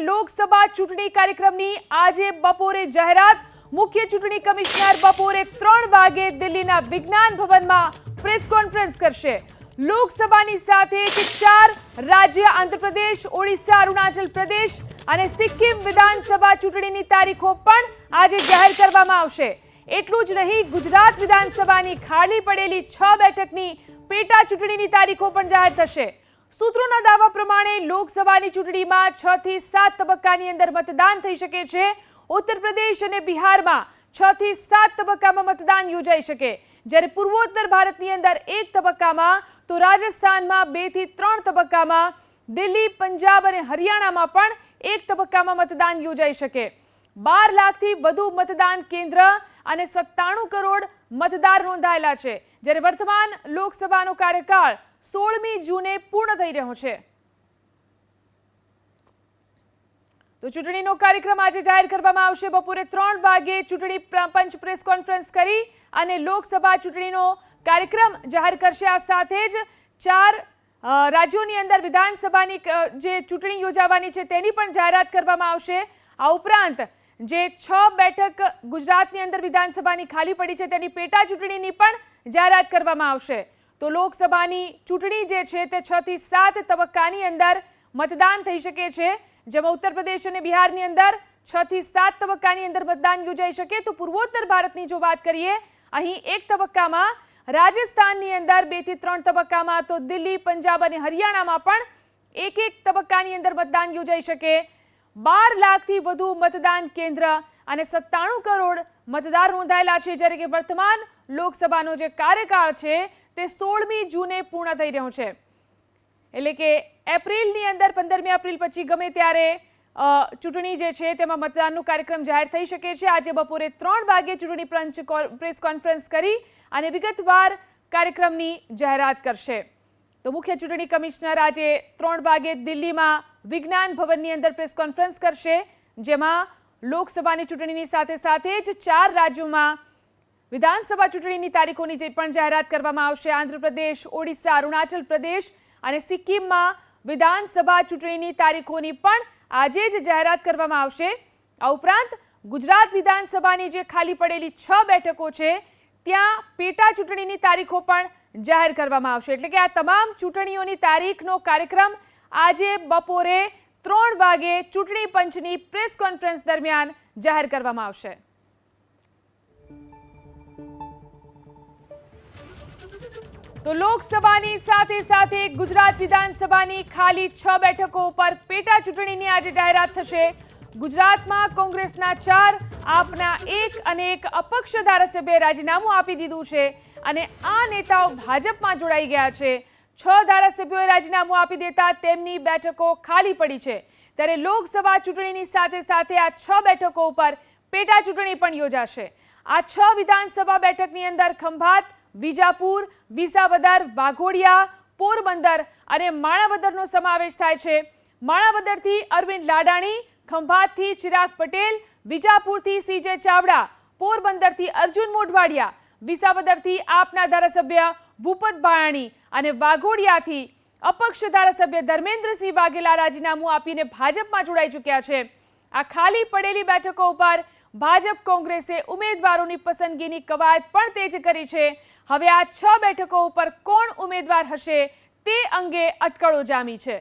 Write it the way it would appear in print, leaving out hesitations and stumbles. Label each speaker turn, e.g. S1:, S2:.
S1: લોકસભા ચૂંટણી કાર્યક્રમની આજે બપોરે જાહેરાત। મુખ્ય ચૂંટણી કમિશનર બપોરે 3 વાગે દિલ્હીના વિજ્ઞાન ભવનમાં પ્રેસ કોન્ફરન્સ કરશે। લોકસભાની સાથે 4 રાજ્ય આંધ્રપ્રદેશ, ઓડિશા, અરુણાચલ પ્રદેશ અને સિક્કિમ વિધાનસભા ચૂંટણીની તારીખો પણ આજે જાહેર કરવામાં આવશે। એટલું જ નહીં, ગુજરાત વિધાનસભાની ખાલી પડેલી 6 બેઠકની પેટા ચૂંટણીની તારીખો પણ જાહેર થશે। સૂત્રોના દાવા પ્રમાણે લોકસભાની ચૂંટણીમાં 6 થી 7 તબક્કાની અંદર મતદાન થઈ શકે છે। ઉત્તર પ્રદેશ અને બિહારમાં 6 થી 7 તબક્કામાં મતદાન યોજાઈ શકે, જ્યારે પૂર્વોત્તર ભારતની અંદર 1 તબક્કામાં, તો રાજસ્થાનમાં 2 થી 3 તબક્કામાં, દિલ્હી, પંજાબ અને હરિયાણામાં પણ 1 તબક્કામાં મતદાન યોજાઈ શકે। 12 લાખથી વધુ મતદાન કેન્દ્ર અને 97 કરોડ મતદાર નોંધાયેલા છે, જ્યારે વર્તમાન લોકસભાનો કાર્યકાળ 16મી જૂને પૂર્ણ થઈ રહ્યો છે। તો ચૂંટણીનો કાર્યક્રમ આજે જાહેર કરવામાં આવશે। બપોરે 3 વાગે ચૂંટણી પંચ પ્રેસ કોન્ફરન્સ કરી અને લોકસભા ચૂંટણીનો કાર્યક્રમ જાહેર કરશે। આ સાથે જ 4 રાજ્યોની અંદર વિધાનસભાની જે ચૂંટણી યોજાવાની છે તેની પણ જાહેરાત કરવામાં આવશે। આ ઉપરાંત જે 6 બેઠક ગુજરાતની અંદર વિધાનસભાની ખાલી પડી છે તેની પેટા ચૂંટણીની પણ જાહેરાત કરવામાં આવશે। તો લોકસભાની ચૂંટણી જે છે તે 6 થી 7 તબક્કાની અંદર મતદાન થઈ શકે છે, જેમાં ઉત્તર પ્રદેશ અને બિહારની અંદર 6 થી 7 તબક્કાની અંદર મતદાન યોજાઈ શકે। તો પૂર્વોત્તર ભારતની જો વાત કરીએ, અહીં 1 તબક્કામાં, રાજસ્થાનની અંદર 2 થી 3 તબક્કામાં, તો દિલ્હી, પંજાબ અને હરિયાણામાં પણ 1 તબક્કાની અંદર મતદાન યોજાઈ શકે। 12 લાખથી વધુ મતદાન કેન્દ્ર અને 97 કરોડ મતદાર નોંધાયેલા છે, જ્યારે કે વર્તમાન લોકસભાનો જે કાર્યકાળ છે તે 16મી જૂને પૂર્ણ થઈ રહ્યો છે। એટલે કે એપ્રિલની અંદર 15મી એપ્રિલ પછી ગમે ત્યારે ચૂંટણી જે છે તેમાં મતદાનનો કાર્યક્રમ જાહેર થઈ શકે છે। આજે બપોરે 3 વાગે ચૂંટણી પંચ પ્રેસ કોન્ફરન્સ કરી અને વિગતવાર કાર્યક્રમની જાહેરાત કરશે। તો મુખ્ય ચૂંટણી કમિશનર આજે 3 વાગે દિલ્હીમાં વિજ્ઞાન ભવનની અંદર પ્રેસ કોન્ફરન્સ કરશે, જેમાં લોકસભાની ચૂંટણીની સાથે સાથે જ 4 રાજ્યોમાં વિધાનસભા ચૂંટણીની તારીખોની જે પણ જાહેરાત કરવામાં આવશે। આંધ્રપ્રદેશ, ઓડિશા, અરુણાચલ પ્રદેશ અને સિક્કિમમાં વિધાનસભા ચૂંટણીની તારીખોની પણ આજે જ જાહેરાત કરવામાં આવશે। આ ઉપરાંત ગુજરાત વિધાનસભાની જે ખાલી પડેલી 6 બેઠકો છે ત્યાં પેટા ચૂંટણીની તારીખો પણ જાહેર કરવામાં આવશે। એટલે કે આ તમામ ચૂંટણીઓની તારીખનો કાર્યક્રમ આજે બપોરે 3 વાગે ચૂંટણી પંચની પ્રેસ કોન્ફરન્સ દરમિયાન જાહેર કરવામાં આવશે। તો લોકસભાની સાથે સાથે ગુજરાત વિધાનસભાની ખાલી 6 બેઠકો પર પેટા ચૂંટણીની આજે જાહેરાત થશે। ગુજરાતમાં કોંગ્રેસના 4, આપના 1 અને 1 અપક્ષ ધારાસભ્યએ રાજીનામું આપી દીધું છે અને આ નેતાઓ ભાજપમાં જોડાઈ ગયા છે। 6 ધારાસભ્યોએ રાજીનામું આપી દેતા તેમની બેઠકો ખાલી પડી છે, ત્યારે લોકસભા ચૂંટણીની સાથે સાથે આ 6 બેઠકો ઉપર પેટા ચૂંટણી પણ યોજાશે। આ 6 વિધાનસભા બેઠકની અંદર ખંભાત, વિજાપુર, વિસાવદર, વાઘોડિયા, પોરબંદર અને માણાવદરનો સમાવેશ થાય છે। માણાવદરથી અરવિંદ લાડાણી, ખંભાતથી ચિરાગ પટેલ, વિજાપુરથી સીજે ચાવડા, પોરબંદરથી અર્જુન મોઢવાડિયા, વિસાવદરથી આપના ધારાસભ્ય ભૂપત ભાયાણી અને વાઘોડિયાથી અપક્ષ ધારાસભ્ય ધર્મેન્દ્રસિંહ વાઘેલા રાજીનામું આપીને ભાજપમાં જોડાઈ ચૂક્યા છે। આ ખાલી પડેલી બેઠકો ઉપર ભાજપ કોંગ્રેસે ઉમેદવારોની પસંદગીની કવાયત પણ તેજ કરી છે। હવે આ 6 બેઠકો ઉપર કોણ ઉમેદવાર હશે તે અંગે અટકળો જામી છે।